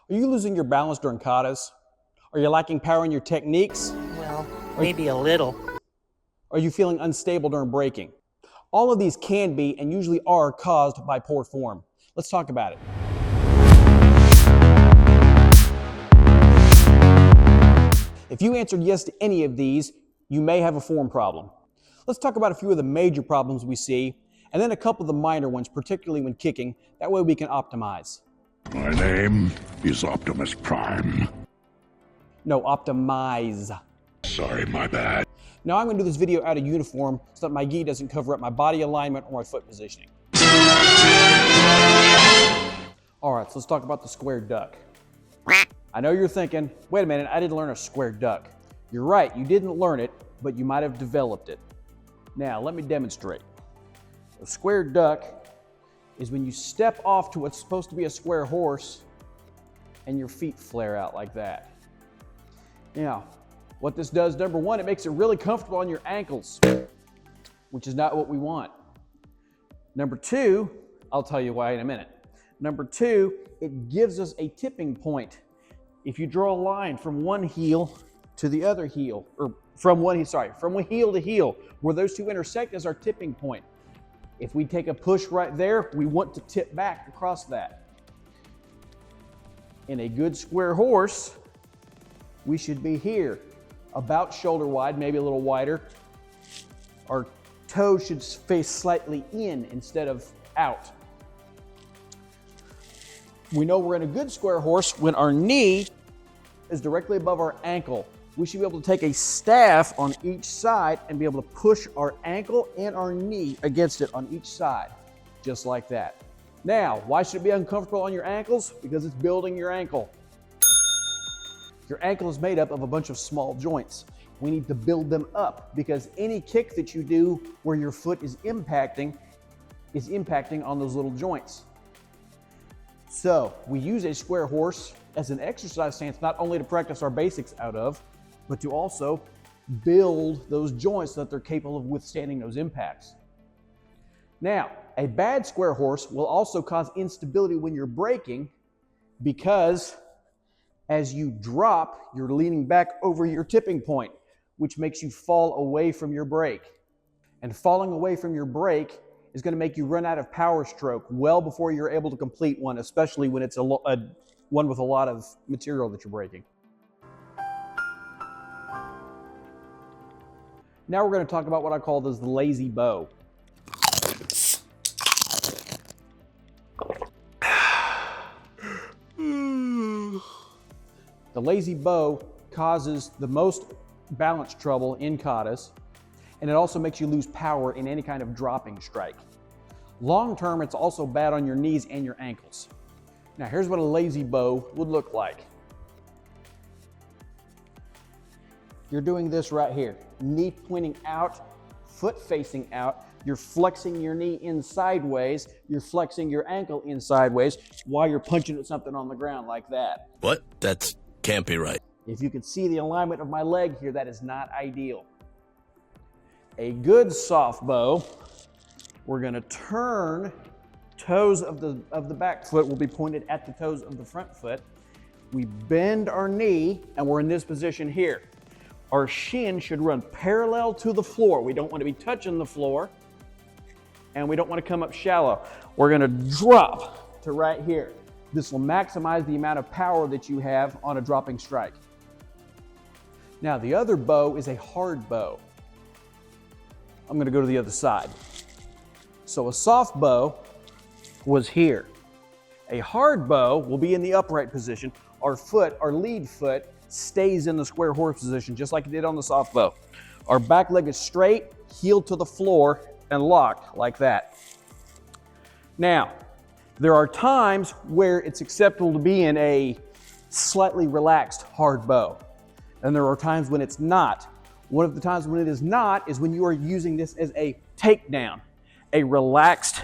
Are you losing your balance during katas? Are you lacking power in your techniques? Well, maybe a little. Are you feeling unstable during breaking? All of these can be and usually are caused by poor form. Let's talk about it. If you answered yes to any of these, you may have a form problem. Let's talk about a few of the major problems we see, and then a couple of the minor ones, particularly when kicking. That way we can optimize. My name is Optimus Prime. No, optimize. Sorry, my bad. Now I'm going to do this video out of uniform so that my gi doesn't cover up my body alignment or my foot positioning. Alright, so let's talk about the square duck. I know you're thinking, wait a minute, I didn't learn a square duck. You're right, you didn't learn it, but you might have developed it. Now, let me demonstrate. A square duck is when you step off to what's supposed to be a square horse and your feet flare out like that. Now, what this does, number one, it makes it really comfortable on your ankles, which is not what we want. Number two, I'll tell you why in a minute. Number two, it gives us a tipping point. If you draw a line from one heel to the other heel, or from one heel to heel, where those two intersect is our tipping point. If we take a push right there, we want to tip back across that. In a good square horse, we should be here, about shoulder wide, maybe a little wider. Our toes should face slightly in instead of out. We know we're in a good square horse when our knee is directly above our ankle. We should be able to take a staff on each side and be able to push our ankle and our knee against it on each side, just like that. Now, why should it be uncomfortable on your ankles? Because it's building your ankle. Your ankle is made up of a bunch of small joints. We need to build them up because any kick that you do where your foot is impacting on those little joints. So we use a square horse as an exercise stance, not only to practice our basics out of, but to also build those joints so that they're capable of withstanding those impacts. Now, a bad square horse will also cause instability when you're braking because as you drop, you're leaning back over your tipping point, which makes you fall away from your brake. And falling away from your brake is going to make you run out of power stroke well before you're able to complete one, especially when it's a one with a lot of material that you're braking. Now we're going to talk about what I call the lazy bow. The lazy bow causes the most balance trouble in katas, and it also makes you lose power in any kind of dropping strike. Long term, it's also bad on your knees and your ankles. Now here's what a lazy bow would look like. You're doing this right here. Knee pointing out, foot facing out. You're flexing your knee in sideways. You're flexing your ankle in sideways while you're punching at something on the ground like that. What? That can't be right. If you can see the alignment of my leg here, that is not ideal. A good soft bow, we're going to turn toes of the back foot will be pointed at the toes of the front foot. We bend our knee and we're in this position here. Our shin should run parallel to the floor. We don't want to be touching the floor and we don't want to come up shallow. We're going to drop to right here. This will maximize the amount of power that you have on a dropping strike. Now the other bow is a hard bow. I'm going to go to the other side. So a soft bow was here. A hard bow will be in the upright position. Our foot, our lead foot, stays in the square horse position just like it did on the soft bow. Our back leg is straight, heel to the floor, and locked like that. Now, there are times where it's acceptable to be in a slightly relaxed hard bow, and there are times when it's not. One of the times when it is not is when you are using this as a takedown. A relaxed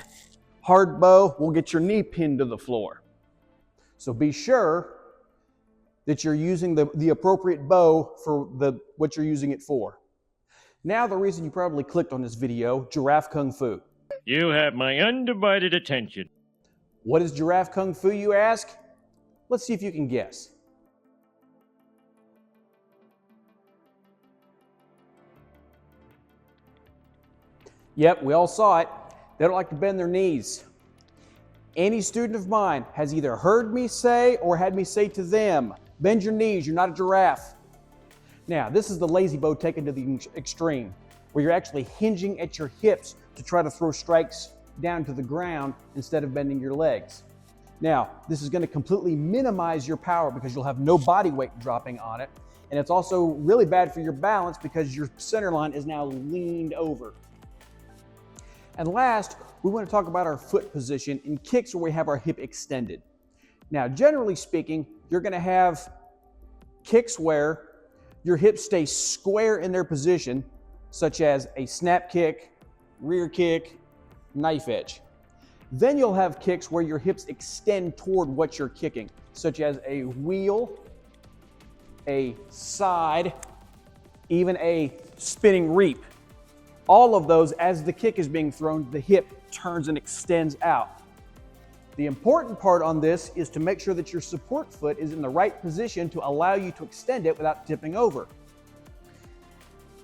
hard bow will get your knee pinned to the floor. So be sure that you're using the appropriate bow for what you're using it for. Now the reason you probably clicked on this video, Giraffe Kung Fu. You have my undivided attention. What is Giraffe Kung Fu, you ask? Let's see if you can guess. Yep, we all saw it. They don't like to bend their knees. Any student of mine has either heard me say or had me say to them, bend your knees, you're not a giraffe. Now, this is the lazy bow taken to the extreme, where you're actually hinging at your hips to try to throw strikes down to the ground instead of bending your legs. Now, this is going to completely minimize your power because you'll have no body weight dropping on it. And it's also really bad for your balance because your center line is now leaned over. And last, we want to talk about our foot position in kicks where we have our hip extended. Now, generally speaking, you're going to have kicks where your hips stay square in their position, such as a snap kick, rear kick, knife edge. Then you'll have kicks where your hips extend toward what you're kicking, such as a wheel, a side, even a spinning reap. All of those, as the kick is being thrown, the hip turns and extends out. The important part on this is to make sure that your support foot is in the right position to allow you to extend it without tipping over.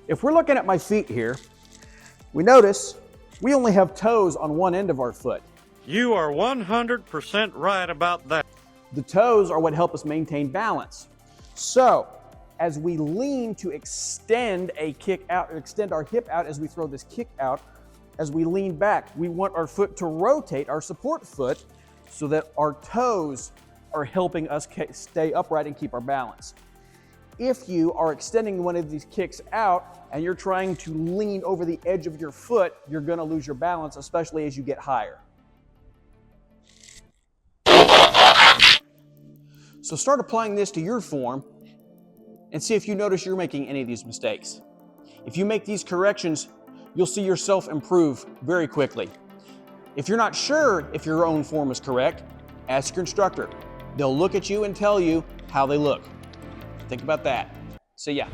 If we're looking at my feet here, we notice we only have toes on one end of our foot. You are 100% right about that. The toes are what help us maintain balance. So, as we lean to extend a kick out, or extend our hip out as we throw this kick out, as we lean back, we want our foot to rotate, our support foot, so that our toes are helping us stay upright and keep our balance. If you are extending one of these kicks out and you're trying to lean over the edge of your foot, you're going to lose your balance, especially as you get higher. So start applying this to your form and see if you notice you're making any of these mistakes. If you make these corrections, you'll see yourself improve very quickly. If you're not sure if your own form is correct, ask your instructor. They'll look at you and tell you how they look. Think about that. See ya.